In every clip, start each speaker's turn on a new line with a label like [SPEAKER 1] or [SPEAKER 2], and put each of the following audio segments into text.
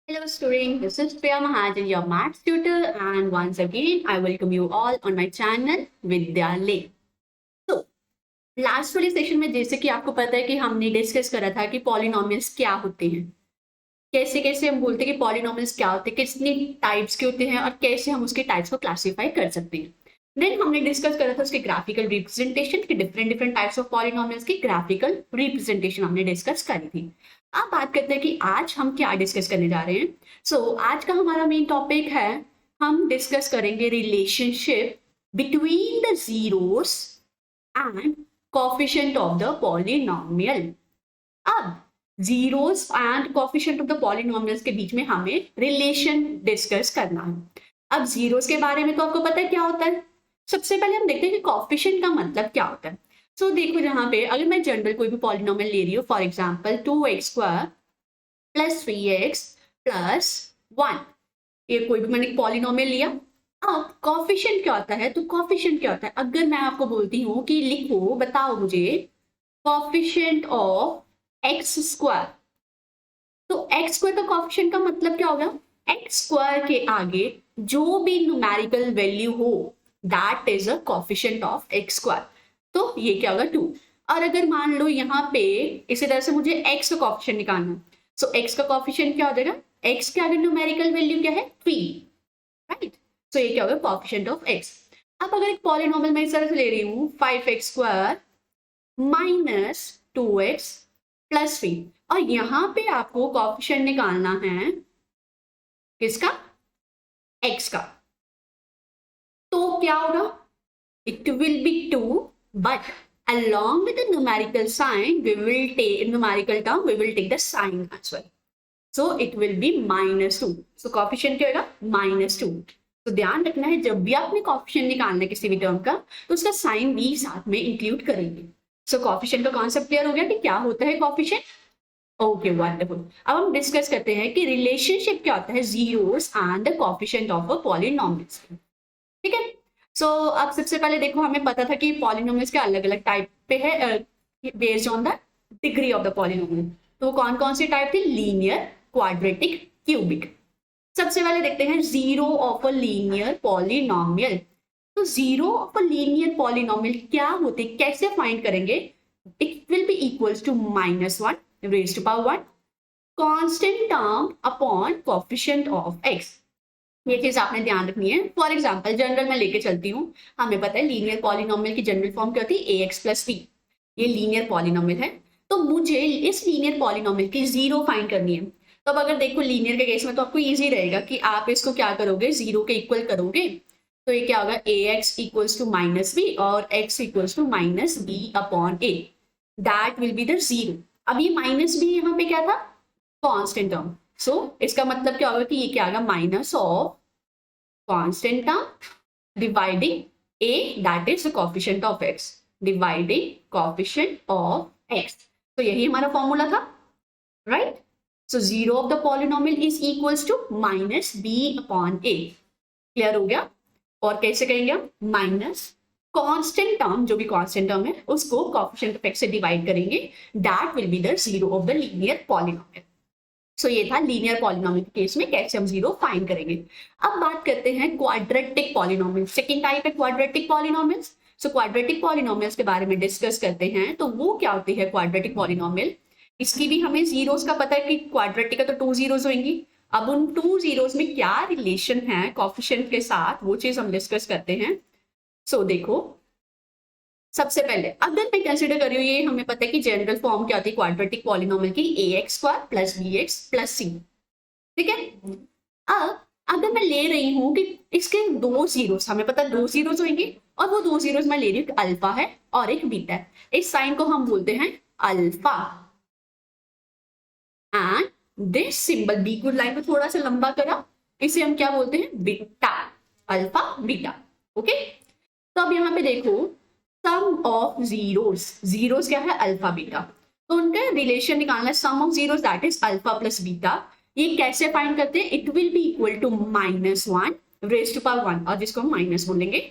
[SPEAKER 1] Hello students, this is Priya Mahajan, your maths tutor, and once again I welcome you all on my channel विद्यालय। तो last वाले session में जैसे कि आपको पता है कि हमने डिस्कस करा था कि पॉलिनोमियल्स क्या होते हैं, कैसे कैसे हम बोलते हैं कि पॉलिनोमियल्स क्या होते हैं, कितने टाइप्स के होते हैं और कैसे हम उसके टाइप्स को क्लासीफाई कर सकते हैं। देन हमने डिस्कस करा था उसके ग्राफिकल रिप्रेजेंटेशन के different different types of polynomials की ग्राफिकल रिप्रेजेंटेशन हमने डिस्कस करी थी। अब बात करते हैं कि आज हम क्या डिस्कस करने जा रहे हैं। आज का हमारा मेन टॉपिक है, हम डिस्कस करेंगे relationship between the zeros and coefficient of the polynomial. अब zeros and coefficient of the polynomials के बीच में हमें रिलेशन डिस्कस करना है। अब जीरोस के बारे में तो आपको पता है क्या होता है। सबसे पहले हम देखते हैं कि कोफिशिएंट का मतलब क्या होता है। देखो यहाँ पे अगर मैं जनरल कोई भी पॉलिनोमियल ले रही हूँ, फॉर एग्जाम्पल 2x² + 3x + 1, ये कोई भी मैंने पॉलिनोमियल लिया। अब कोफिशिएंट क्या होता है, तो कोफिशिएंट क्या होता है, अगर मैं आपको बोलती हूँ कि लिखो, बताओ मुझे कोफिशिएंट ऑफ x², तो x² का कोफिशिएंट का मतलब क्या होगा, x² के आगे जो भी न्यूमेरिकल वैल्यू हो that is a coefficient of x²। तो ये क्या होगा 2। और अगर मान लो यहाँ पे इसी तरह से मुझे x का कोफिशिएंट निकालना है, x का कोफिशिएंट क्या हो जाएगा, x के आगे न्यूमेरिकल वैल्यू क्या है 3, राइट। ये क्या होगा कोफिशिएंट ऑफ x। अब अगर एक पॉलिनोमियल मैं इस तरह से ले रही हूँ 5x² - 2x + 3, और यहाँ पे आपको कोफिशिएंट निकालना है किसका, x का, तो क्या होगा, it will B 2, but along with the numerical sign we will take numerical term, we will take the sign as well, so it will be -2। so coefficient क्या होगा -2। तो ध्यान रखना है जब भी आपने coefficient निकालना है किसी भी टर्म का, तो उसका साइन भी साथ में इंक्लूड करेंगे। coefficient का कॉन्सेप्ट क्लियर हो गया कि क्या होता है coefficient। Okay wonderful. अब हम डिस्कस करते हैं कि रिलेशनशिप क्या होता है zeros and the coefficient of a polynomials. ठीक है। अब सबसे पहले देखो, हमें पता था कि पॉलिनोमियल्स के अलग अलग टाइप पे है based on the degree of the polynomial. तो कौन कौन सी टाइप थी, लीनियर, क्वाड्रेटिक, क्यूबिक। सबसे पहले देखते हैं zero of a linear polynomial. तो zero of a linear polynomial क्या होते, कैसे फाइंड करेंगे, it will be equals to -1 raised to power 1 constant term upon coefficient of x। ये चीज आपने ध्यान रखनी है। फॉर एग्जाम्पल जनरल में लेके चलती हूँ, हमें पता है लीनियर पॉलिनोमियल की जनरल फॉर्म क्या होती है, ax + b। ये लीनियर पॉलिनोमियल है, तो मुझे इस लीनियर पॉलिनोमियल की जीरो फाइंड करनी है। तो अब अगर देखो लीनियर के केस में तो आपको इजी रहेगा कि आप इसको क्या करोगे, जीरो के इक्वल करोगे। तो ये क्या होगा, ax = -b और x = -b/a, that will be the zero. अब ये -b यहाँ पे क्या था, कांस्टेंट टर्म। इसका मतलब क्या होगा कि ये क्या आएगा, minus of constant term dividing a, that is the coefficient of x, dividing coefficient of x। तो यही हमारा फॉर्मूला था, right. Zero of the polynomial is equals to -b/a। Clear हो गया। और कैसे करेंगे हम, माइनस कांस्टेंट टर्म, जो भी कांस्टेंट टर्म है उसको कोफिशिएंट ऑफ x से डिवाइड करेंगे, that will be the zero of the linear polynomial. ये था लीनियर पॉलिनोमियल के केस में कैसे हम जीरो फाइंड करेंगे। अब बात करते हैं क्वाड्रेटिक पॉलिनोमियल। सेकंड टाइप है क्वाड्रेटिक पॉलिनोमियल्स। क्वाड्रेटिक पॉलिनोमियल्स के बारे में डिस्कस करते हैं। तो वो क्या होती है क्वाड्रेटिक पॉलिनोमियल, इसकी भी हमें जीरोस का पता है कि क्वाड्रेटिक का तो 2 जीरोस होंगी। अब उन 2 जीरोस में क्या रिलेशन है कोफिशिएंट के साथ, वो चीज हम डिस्कस करते हैं। देखो, सबसे पहले अगर मैं कंसीडर कर रही हूँ, ये हमें पता है कि जनरल फॉर्म क्या होती है क्वाड्रेटिक पॉलिनोमियल की, ax² + bx + c। ठीक है। अब अगर मैं ले रही हूँ कि इसके 2 जीरोस, हमें पता है 2 जीरोस होंगे, और वो 2 जीरोस मैं ले रही हूँ, अल्फा है और एक बीटा है। इस साइन को हम बोलते हैं alpha, and this symbol B को लाइन में थोड़ा सा लंबा करा, इसे हम क्या बोलते हैं, बीटा, अल्फा बीटा। ओके। तो अब यहाँ पे देखो, सम ऑफ जीरोस क्या है, अल्फा बीटा। तो उनका रिलेशन निकालना है, sum of zeros that is alpha + beta. ये कैसे फाइंड करते हैं, it will be equal to -1 raised to power 1, और जिसको हम माइनस बोलेंगे,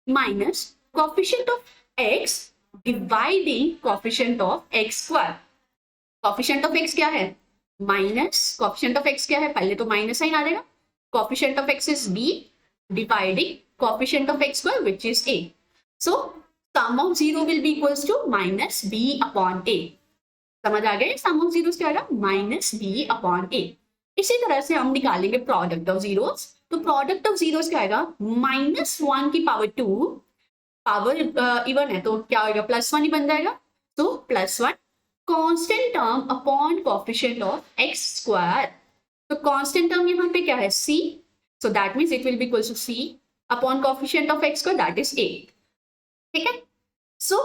[SPEAKER 1] minus coefficient of x dividing coefficient of x²। Coefficient of x क्या है, माइनस कॉफिशिएंट ऑफ एक्स क्या है, पहले तो माइनस साइन आ जाएगा, coefficient of x is b dividing coefficient of x square which is a. So sum of zero will be equals to minus B upon a. समझ आ गया, सम of zeros क्या आएगा, माइनस बी अपॉन ए. इसी तरह से हम निकालेंगे प्रोडक्ट ऑफ जीरोस. तो प्रोडक्ट ऑफ जीरोस क्या आएगा, -1 की पावर 2, पावर इवन है तो क्या होगा, +1 ही बन जाएगा. तो +1 constant term upon coefficient of x square. तो कांस्टेंट टर्म यहाँ पे क्या है, c. So that means it will be equal to c upon coefficient of x square, that is a. ठीक है. So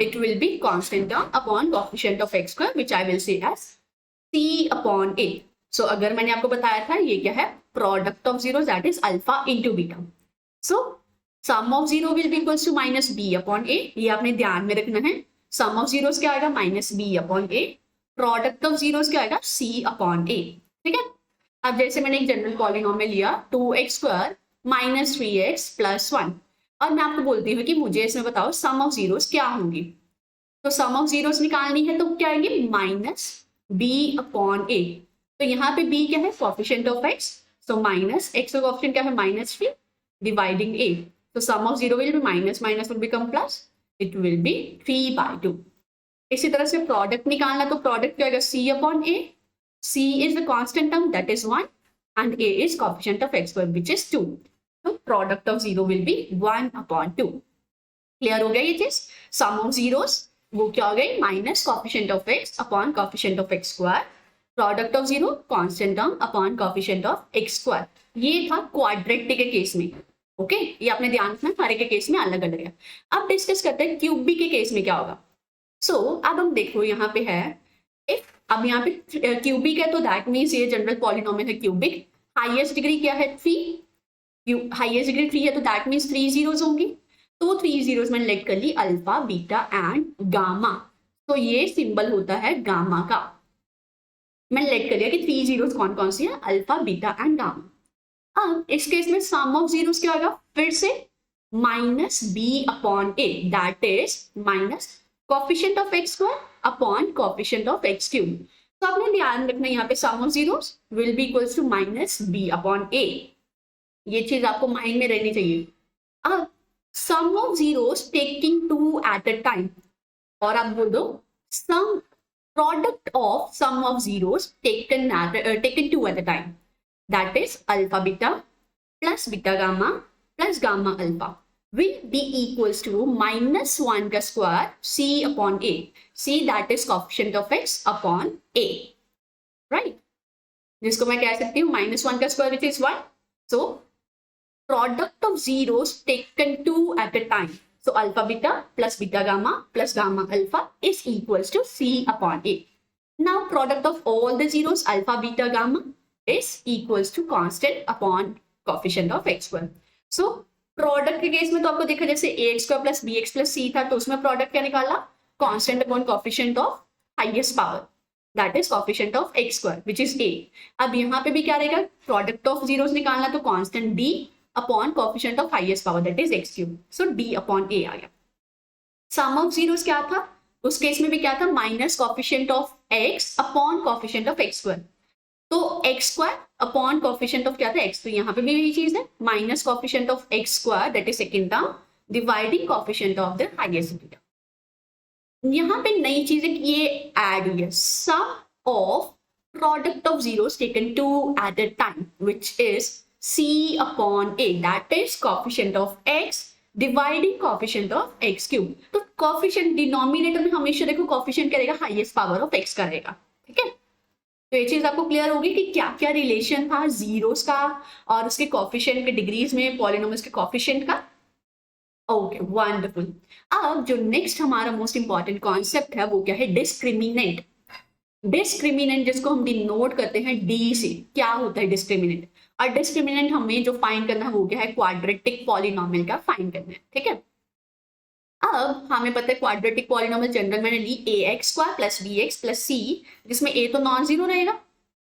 [SPEAKER 1] it will be constant term upon coefficient of x square which I will say as c upon a. So अगर मैंने आपको बताया था ये क्या है, product of zeros that is alpha into beta. So sum of zero will be equals to minus b upon a. ये आपने ध्यान में रखना है. Sum of zeros क्या आएगा, minus b upon a. Product of zeros क्या आएगा, c upon a. ठीक है. अब जैसे मैंने एक जनरल पॉलिनोमियल लिया 2x square minus 3x plus 1 और मैं आपको बोलती हूँ कि मुझे इसमें बताओ सम ऑफ जीरोस क्या होंगी. तो सम ऑफ जीरोस निकालनी है तो क्या आएंगे, माइनस बी अपॉन ए. तो यहाँ पे b क्या है, coefficient of x. So minus x का कोएफिशिएंट क्या है, -3 डिवाइडिंग a. तो sum of zero will be minus minus will become plus, it will be 3/2. इसी तरह से प्रोडक्ट निकालना तो प्रोडक्ट क्या आएगा, c upon a. c is the constant term that is 1 and a is coefficient of x square which is 2. तो product of zero will B 1/2. Clear हो गया ये चीज. सम ऑफ जीरोस वो क्या हो गई, minus coefficient of x upon coefficient of x square. Product of zero constant term upon coefficient of x square. ये था क्वाड्रेटिक के केस में. ओके ये आपने ध्यान रखना, सारे के केस में अलग अलग है. अब डिस्कस करते हैं क्यूबिक के केस में क्या होगा. सो अब हम देखो यहाँ पे है, इफ अब यहाँ पे क्यूबिक है तो दैट मीन्स ये जनरल पॉलिनोमियल है क्यूबिक. हाईएस्ट डिग्री क्या है, 3. हाईएस्ट डिग्री 3 है तो दैट मीन्स 3 जीरोस होंगी. तो 3 जीरोस मैंने लेट कर ली, अल्फा बीटा एंड गामा. तो ये सिंबल होता है गामा का. मैंने लेट कर लिया कि 3 जीरोस कौन कौन सी है, अल्फा बीटा एंड गामा. अब इस केस में सम ऑफ जीरोस क्या होगा, फिर से minus B upon a, that is minus coefficient of x square upon coefficient of x cube. तो आपने ध्यान रखना यहाँ पे sum of zeros will be equals to minus B upon a. ये चीज आपको माइंड में रहनी चाहिए. अब sum of zeros taking 2 at a time, और आप बोल दो sum product of sum of zeros taken 2 at a time, that is alpha beta plus beta gamma plus gamma alpha will be equals to -1 का square c upon a. c that is coefficient of x upon a, right? जिसको मैं कह सकती हूँ -1 का square which is 1. So product of zeros taken 2 at a time. So alpha beta plus beta gamma plus gamma alpha is equals to c upon a. Now product of all the zeros alpha beta gamma is equals to constant upon coefficient of x square. So product के case में तो आपको देखा जैसे ax square plus bx plus c था तो उसमें product क्या निकाला, constant upon coefficient of highest power, that is coefficient of x square which is a. अब यहाँ पे भी क्या रहेगा, प्रोडक्ट ऑफ जीरोस निकालना तो constant d upon coefficient of highest power that is x cube. So d upon a आ गया. सम of zeros क्या था, उस केस में भी क्या था, minus coefficient of x upon coefficient of x square. तो x square upon coefficient of क्या था x, तो यहाँ पे भी यही चीज है, minus coefficient of x square that is second term dividing coefficient of the highest beta. यहाँ पे नई चीज है कि ये ऐड हुई है, sum of product of zeros taken 2 at a time which is c upon a, that is coefficient of x dividing coefficient of x cube. तो कोएफिशिएंट डिनोमिनेटर में हमेशा देखो कोएफिशिएंट क्या रहेगा, हाईएस्ट पावर ऑफ x का रहेगा. ठीक है, तो ये चीज आपको क्लियर होगी कि क्या क्या रिलेशन था जीरोस का और उसके कोएफिशिएंट के डिग्रीज में पॉलिनोमियल्स के कोएफिशिएंट का. Okay wonderful. अब जो नेक्स्ट हमारा मोस्ट इंपॉर्टेंट कॉन्सेप्ट है वो क्या है, डिस्क्रिमिनेंट. डिस्क्रिमिनेंट जिसको हम डिनोट करते हैं डी से, क्या होता है डिस्क्रिमिनेंट. और डिस्क्रिमिनेंट हमें जो फाइंड करना है वो क्या है, क्वाड्रेटिक पॉलिनोमियल का फाइंड करना है. ठीक है, अब हमें पता है क्वाड्रेटिक पॉलिनोमियल जनरल मैंने ली ax square plus bx plus c, जिसमें a तो नॉन जीरो रहेगा,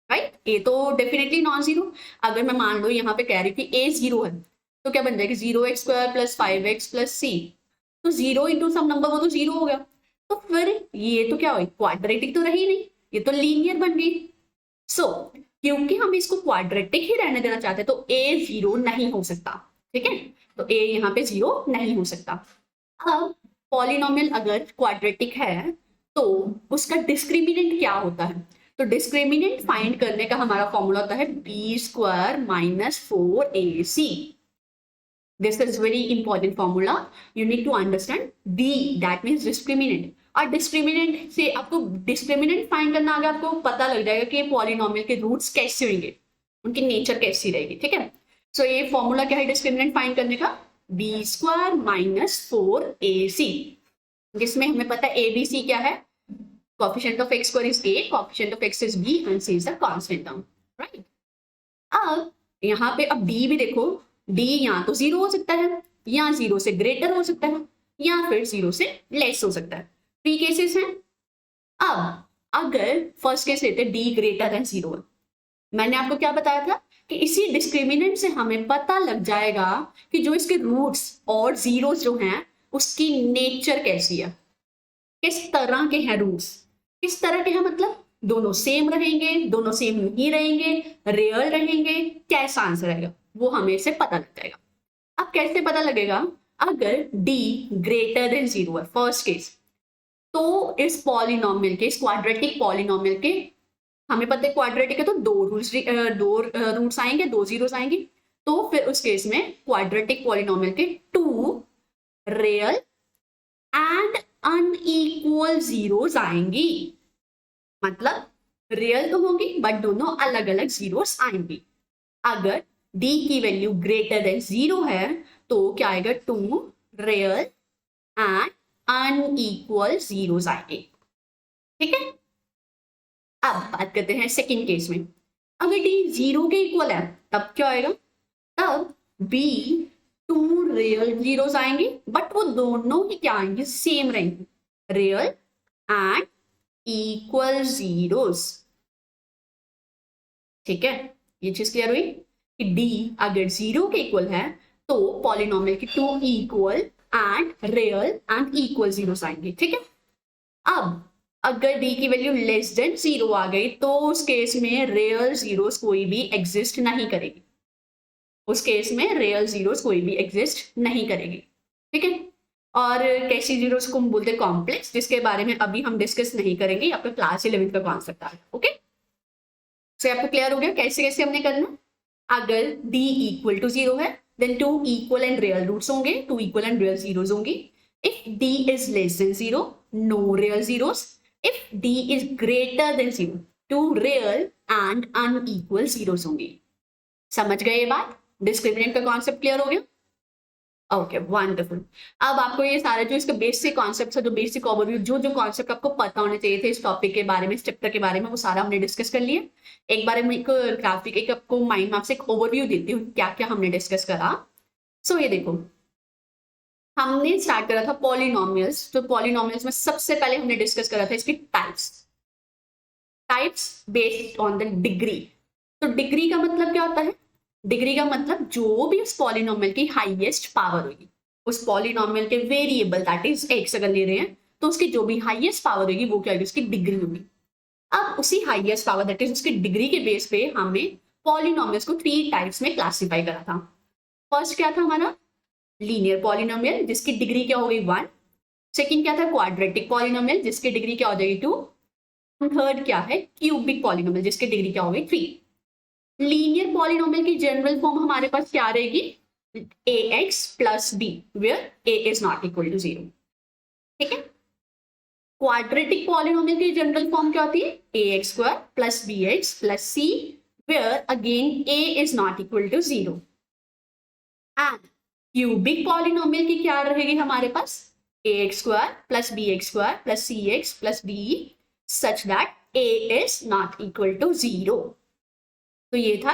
[SPEAKER 1] राइट. a तो डेफिनेटली नॉन जीरो. अगर मैं मान लो यहाँ पे कह रही थी a जीरो है तो क्या बन जाएगा, 0x square plus 5x plus c. तो 0 इंटू सम नंबर वो तो 0 हो गया. तो फिर ये तो क्या हुई, क्वाड्रेटिक तो रही नहीं, ये तो लीनियर बन गई. सो क्योंकि हम इसको क्वाड्रेटिक ही रहने देना चाहते हैं तो ए 0 नहीं हो सकता, ठीक है, तो ए यहाँ पे 0 नहीं हो सकता। अब पॉलिनोमियल अगर क्वाड्रेटिक है तो उसका डिस्क्रिमिनेंट क्या होता है, तो डिस्क्रिमिनेंट फाइंड करने का हमारा फॉर्मूला होता है B square minus 4ac। This is very important formula, you need to understand D, that means discriminant. और डिस्क्रिमिनेंट से आपको डिस्क्रिमिनेंट फाइंड करना आगे आपको पता लग जाएगा कि पॉलिनोमियल के रूट्स कैसे होंगे, उनकी नेचर कैसी रहेगी, ठीक है। सो ये फॉर्मूला क्या है डिस्क्रिमिनेंट फाइंड करने का, बी स्क्वायर माइनस 4ac, जिसमें हमें पता है एबीसी क्या है, coefficient of x square is a, coefficient of x is b and c is the constant term, right? अब यहाँ पे अब d भी देखो, d यहाँ तो 0 हो सकता है, या 0 से ग्रेटर हो सकता है, या फिर 0 से लेस हो सकता है, 3 केसेस हैं। अब अगर फर्स्ट केस लेते d ग्रेटर देन 0 है, मैंने आपको क्या बताया था कि इसी डिस्क्रिमिनेंट से हमें पता लग जाएगा कि जो इसके रूट्स और जीरोस जो हैं उसकी नेचर कैसी है, किस तरह के हैं रूट्स, किस तरह के हैं मतलब दोनों सेम रहेंगे, दोनों सेम नहीं रहेंगे, रियल रहेंगे, कैसा आंसर आएगा वो हमें इससे पता लग जाएगा। अब कैसे पता लगेगा, अगर d ग्रेटर देन 0 है फर्स्ट केस, तो इस पॉलिनोमियल के, इस क्वाड्रेटिक पॉलिनोमियल के, हमें पता है क्वाड्रेटिक है तो दो रूट्स आएंगे, 2 जीरोस आएंगे, तो फिर उस केस में क्वाड्रेटिक पॉलिनोमियल के 2 रियल एंड अनइक्वल जीरोस आएंगी, मतलब रियल तो होंगी बट दोनों अलग अलग जीरोस आएंगी। अगर d की वैल्यू ग्रेटर देन 0 है तो क्या आएगा, 2 रियल एंड अनइक्वल जीरोस आएंगे, ठीक है। अब बात करते हैं सेकंड केस में, अगर d 0 के इक्वल है तब क्या आएगा, तब b 2 रियल जीरोस आएंगे बट वो दोनों ही क्या आएंगे, सेम रहेंगे, रियल एंड इक्वल जीरोस, ठीक है। ये चीज क्लियर हुई कि d अगर 0 के इक्वल है तो पॉलिनोमियल की 2 equal and real and equal zeros आएंगे, ठीक है। अब अगर d की वैल्यू लेस देन 0 आ गई तो उस केस में रियल जीरोस कोई भी एग्जिस्ट नहीं करेगी, उस केस में रियल जीरोस कोई भी एग्जिस्ट नहीं करेगी, ठीक है। और कैसी जीरोस को हम बोलते हैं, कॉम्प्लेक्स, जिसके बारे में अभी हम डिस्कस नहीं करेंगे, आपका क्लास 11 का कॉन्सेप्ट आ गया, ओके। सो आपको क्लियर हो गया कैसे कैसे हमने करना। अगर d इक्वल टू 0 है then 2 equal and real roots होंगे, 2 इक्वल एंड रियल जीरोस होंगी। If d is less than 0, no real zeros. If d is greater than 0, 2 real and unequal zeros होंगी। समझ गए ये बात, डिस्क्रिमिनेंट का कॉन्सेप्ट क्लियर हो गया, ओके वंडरफुल। अब आपको ये सारा जो इसका बेसिक कॉन्सेप्ट है, जो बेसिक ओवरव्यू, जो कॉन्सेप्ट आपको पता होने चाहिए थे इस टॉपिक के बारे में, इस चैप्टर के बारे में, वो सारा हमने डिस्कस कर लिया। एक बार मैं एक ग्राफिक, एक आपको माइंड मैप से एक ओवरव्यू देती हूँ क्या क्या हमने डिस्कस करा। सो ये देखो, हमने स्टार्ट करा था पॉलिनोमियल्स। तो पॉलिनोमियल्स में सबसे पहले हमने डिस्कस करा था इसकी types based on the degree. तो डिग्री का मतलब क्या होता है, डिग्री का मतलब जो भी उस पॉलिनोमियल की हाईएस्ट पावर होगी, उस पॉलिनोमियल के वेरिएबल दैट इज एक्स अगर ले रहे हैं तो उसकी जो भी हाईएस्ट पावर होगी वो क्या होगी, उसकी डिग्री होगी। अब उसी हाईएस्ट पावर दैट इज उसकी डिग्री के बेस पे हमने पॉलिनोमियल्स को 3 टाइप्स में क्लासिफाई करा था। फर्स्ट क्या था हमारा, लीनियर पॉलिनोमियल जिसकी डिग्री क्या हो गई 1। सेकेंड क्या था, क्वाड्रेटिक पॉलिनोमियल जिसकी डिग्री क्या हो जाएगी 2। थर्ड क्या है, क्यूबिक पॉलिनोमियल जिसकी डिग्री क्या हो गई 3। लीनियर पॉलिनोमियल की जनरल फॉर्म हमारे पास क्या रहेगी, ax plus b where a is not equal to 0, ठीक है। क्वाड्रेटिक पॉलिनोमियल की जनरल फॉर्म क्या होती है, ax square plus bx plus c where again a is not equal to 0। And cubic polynomial की क्या रहेगी हमारे पास, ax square plus bx square plus cx plus b such that a is not equal to 0। तो ये था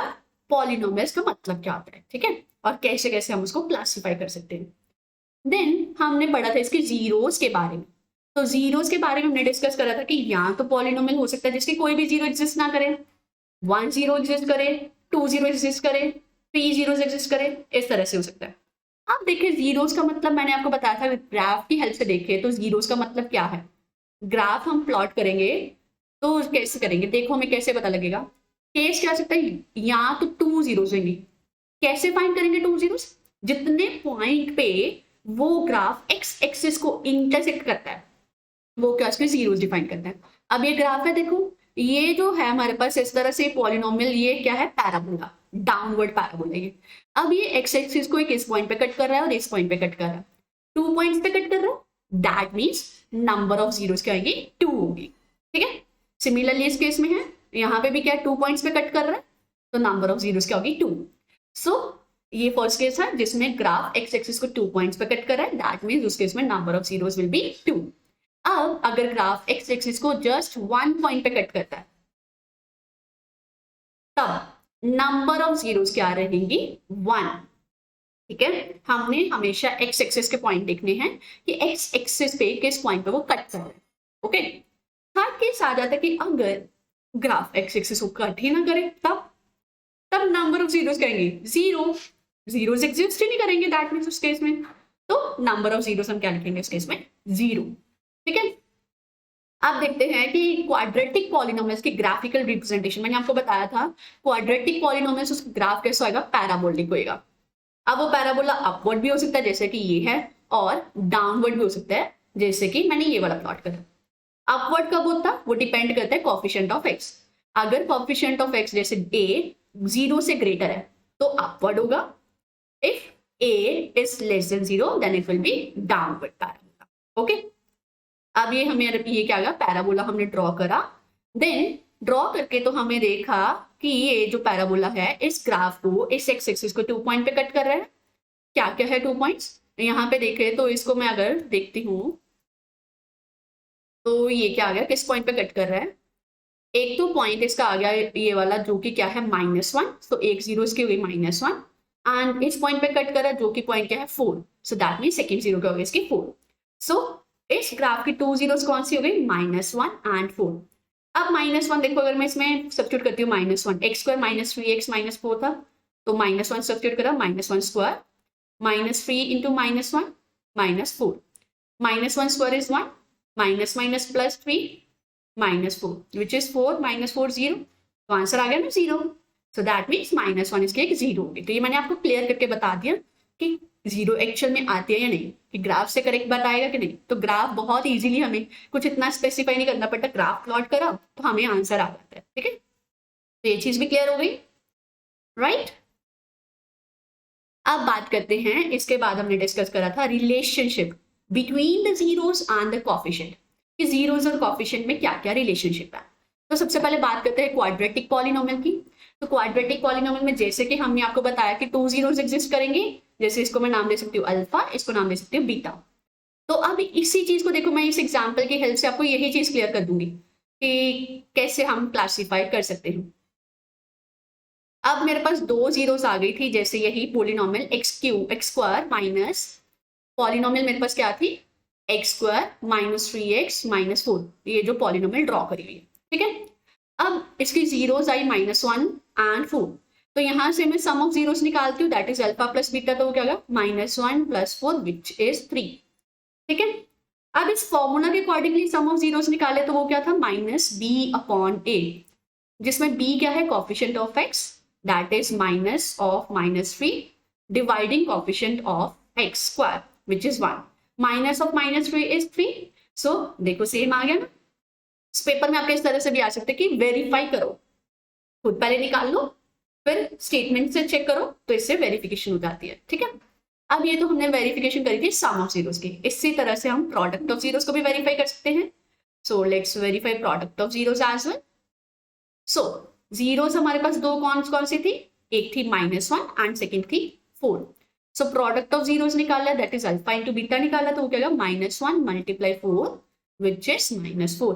[SPEAKER 1] polynomials का मतलब क्या होता है, ठीक है, और कैसे कैसे हम उसको क्लासिफाई कर सकते हैं। देन हमने पढ़ा था इसके जीरोस के बारे में। तो जीरोस के बारे में हमने डिस्कस करा था कि यहाँ तो पॉलिनोमियल हो सकता है जिसके कोई भी जीरो एग्जिस्ट ना करे, 1 0 एग्जिस्ट करे, 2 0 एग्जिस्ट करे, 3 0 एग्जिस्ट करे, इस तरह से हो सकता है। अब देखिए जीरोस का मतलब मैंने आपको बताया था, ग्राफ की हेल्प से देखे तो जीरोस का मतलब क्या है। ग्राफ हम प्लॉट करेंगे तो कैसे करेंगे, देखो हमें कैसे पता लगेगा। केस क्या आ सकता है, या तो 2 जीरोस होंगे। कैसे फाइंड करेंगे 2 जीरोस? जितने पॉइंट पे वो ग्राफ एक्स एक्सिस को इंटरसेक्ट करता है वो क्या उसके जीरोस डिफाइन करता है। अब ये ग्राफ है, देखो ये जो है हमारे पास इस तरह से पॉलिनोमियल, ये क्या है, पैराबोला, डाउनवर्ड पैराबोला ये। अब ये एक्स एक्सिस को एक इस पॉइंट पे कट कर रहा है और इस पॉइंट पे कट कर रहा है, 2 पॉइंट्स पे कट कर रहा है, that means number of zeros क्या आएगी, 2 होगी। ठीक है, सिमिलरली इस केस में है, यहाँ पे भी क्या 2 पॉइंट्स पे कट कर रहा है, तो नंबर ऑफ जीरोस क्या होगी, 2। सो ये फर्स्ट केस है जिसमें ग्राफ एक्स एक्सिस को 2 पॉइंट्स पे कट कर रहा है, दैट मीन्स उस केस में number of zeros will B 2। अब अगर ग्राफ एक्स एक्सिस को जस्ट 1 पॉइंट पे कट करता है तब नंबर ऑफ जीरोस क्या रहेंगी, 1। ठीक है, हमने हमेशा एक्स एक्सिस के पॉइंट देखने हैं कि एक्स एक्सिस पे किस पॉइंट पे वो कट कर रहा है। ओके, थर्ड केस आ जाता है कि अगर ग्राफ एक्स एक्सिस को कट ही ना करे तब नंबर ऑफ जीरोस कहेंगे 0, जीरोस एग्जिस्ट ही नहीं करेंगे, दैट मीन्स उस केस में तो नंबर ऑफ जीरोस हम क्या लिखेंगे उस केस में, 0। ठीक है, अब देखते हैं कि क्वाड्रेटिक पॉलिनोमियल्स की ग्राफिकल रिप्रेजेंटेशन, मैंने आपको बताया था क्वाड्रेटिक पॉलिनोमियल्स उसका ग्राफ कैसा होगा, पैराबोलिक होएगा। अब वो पैराबोला अपवर्ड भी हो सकता है जैसे कि ये है, और डाउनवर्ड भी हो सकता है जैसे कि मैंने ये वाला प्लॉट करा। अपवर्ड कब होता है, वो डिपेंड करता है कोफिशिएंट ऑफ एक्स। अगर कोफिशिएंट ऑफ एक्स जैसे ए 0 से ग्रेटर है तो अपवर्ड होगा, if a is less than 0 then it will be downward parabola। Okay, अब ये हमें ये क्या आ गया, पैराबोला हमने ड्रॉ करा, देन ड्रॉ करके तो हमें देखा कि ये जो पैराबोला है इस ग्राफ को इस एक्स एक्सिस को 2 पॉइंट पे कट कर रहा है। क्या क्या है 2 पॉइंट्स, यहाँ पे देखे तो इसको मैं अगर देखती हूँ तो ये क्या आ गया, किस पॉइंट पे कट कर रहा है, एक तो पॉइंट इसका आ गया ये वाला जो कि क्या है -1, तो एक जीरो इसकी हो गई -1, एंड इस पॉइंट पे कट करा जो कि पॉइंट क्या है 4, so that mean second zero क्या होगा इसकी 4। सो इस ग्राफ की 2 जीरोस कौन सी हो गई, -1 एंड 4। अब -1 देखो, अगर मैं इसमें सब्स्टिट्यूट करती हूँ -1, x स्क्वायर -3x -4 था, तो -1 सब्स्टिट्यूट करा, -1 square -3 into -1 -4, -1 square is 1, minus minus plus 3 -4 which is 4 -4 0, तो आंसर आ गया ना 0। सो दैट मीन्स -1 इसके एक 0 होगी। तो ये मैंने आपको क्लियर करके बता दिया कि 0 एक्चुअल में आती है या नहीं, कि ग्राफ से करेक्ट बताएगा कि नहीं। तो ग्राफ बहुत इजीली, हमें कुछ इतना स्पेसिफाई नहीं करना पड़ता, ग्राफ प्लॉट करा तो हमें आंसर आ जाता है। ठीक है, तो ये चीज भी क्लियर हो गई, राइट। अब बात करते हैं, इसके बाद हमने डिस्कस करा था relationship between the zeros and the coefficient, कि जीरोस और कोफिशिएंट में क्या क्या रिलेशनशिप है। तो सबसे पहले बात करते हैं क्वाड्रेटिक पॉलिनोमियल की। तो क्वाड्रेटिक पॉलिनोमियल में जैसे कि हमने आपको बताया कि 2 जीरोस एग्जिस्ट करेंगे, जैसे इसको मैं नाम दे सकती हूँ अल्फा, इसको नाम दे सकती हूँ बीटा। तो अब इसी चीज को देखो, मैं इस एग्जाम्पल की हेल्प से आपको यही चीज क्लियर कर दूंगी कि कैसे हम क्लासीफाई कर सकते हैं। अब मेरे पास 2 जीरोस आ गई थी, जैसे यही polynomial x square minus, polynomial मेरे पास क्या थी, एक्स स्क्वायर -3x -4, ये जो पॉलिनोमियल ड्रॉ करी हुई है। ठीक है, अब इसकी जीरोस आई -1 एंड 4, तो यहां से मैं सम ऑफ जीरोस निकालती हूँ, that is alpha plus beta, तो वो क्या होगा -1 + 4 विच इज 3। ठीक है, अब इस फॉर्मूला के अकॉर्डिंगली सम ऑफ जीरोस निकाले तो वो क्या था, -b/a, जिसमें b क्या है, coefficient of x, that is -3 dividing coefficient of x square which is 1, minus of -3 is 3। so देखो सेम आ गया ना। इस पेपर में आपके इस तरह से भी आ सकते हैं कि वेरीफाई करो, खुद पहले निकाल लो फिर स्टेटमेंट से चेक करो, तो इससे वेरिफिकेशन हो जाती है। ठीक है, अब ये तो हमने वेरिफिकेशन करी थी सम ऑफ जीरोस की, इसी तरह से हम प्रोडक्ट ऑफ जीरोस को भी वेरीफाई कर सकते हैं। So let's verify product of zeros as well. So zeros हमारे पास दो कौन सी थी, एक थी -1 एंड सेकेंड थी 4। सो प्रोडक्ट ऑफ जीरोस निकाला, that is alpha into beta निकाला, तो वो क्या होगा -1 × 4 विच इज -4।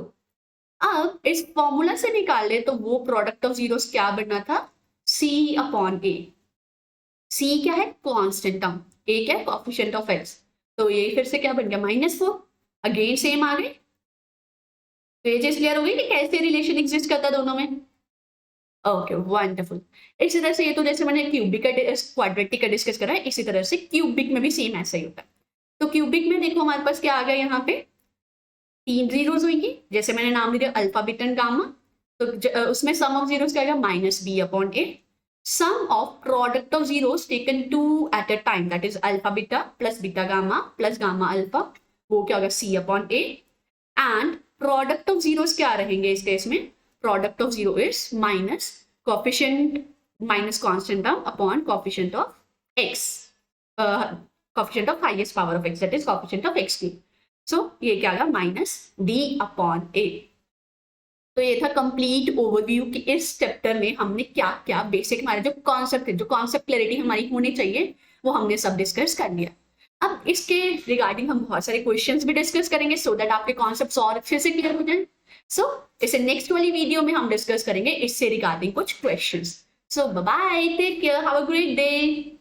[SPEAKER 1] अब इस फॉर्मूला से निकाले तो वो प्रोडक्ट ऑफ जीरोस क्या बनना था, C/A। C क्या है, कांस्टेंट टर्म, A क्या है, कोएफिशिएंट ऑफ x, तो ये फिर से क्या बन गया -4, अगेन सेम आ गए। तो ये चीज क्लियर हो गई कि कैसे रिलेशन एग्जिस्ट करता है दोनों में। Okay wonderful. इसी तरह से ये तो जैसे मैंने क्यूबिक का क्वाड्रेटिक का डिस्कस करा है, इसी तरह से क्यूबिक में भी सेम ऐसा ही होता है। तो क्यूबिक में देखो हमारे पास क्या आ गया, यहाँ पे 3 जीरोस होंगी, जैसे मैंने नाम दिया अल्फा बीटा गामा, तो उसमें सम ऑफ जीरोस क्या आएगा minus B upon A. Sum of product of zeros taken two at a time, that is alpha beta plus beta gamma plus gamma alpha, वो क्या होगा c upon a. And product of zeros क्या रहेंगे इस case में, product of zero is minus coefficient minus constant term upon coefficient of x, coefficient of highest power of x, that is coefficient of x cube. So ये क्या आएगा minus d upon a. तो ये था complete overview कि इस chapter में हमने क्या क्या बेसिक हमारे जो कॉन्सेप्ट है, जो कॉन्सेप्ट क्लैरिटी हमारी होनी चाहिए वो हमने सब डिस्कस कर लिया. अब इसके रिगार्डिंग हम बहुत सारे क्वेश्चंस भी डिस्कस करेंगे सो दैट आपके कॉन्सेप्ट्स और अच्छे से क्लियर हो जाए. सो इसे नेक्स्ट वाली वीडियो में हम डिस्कस करेंगे इससे रिगार्डिंग कुछ questions. So bye bye, take care, have a great day.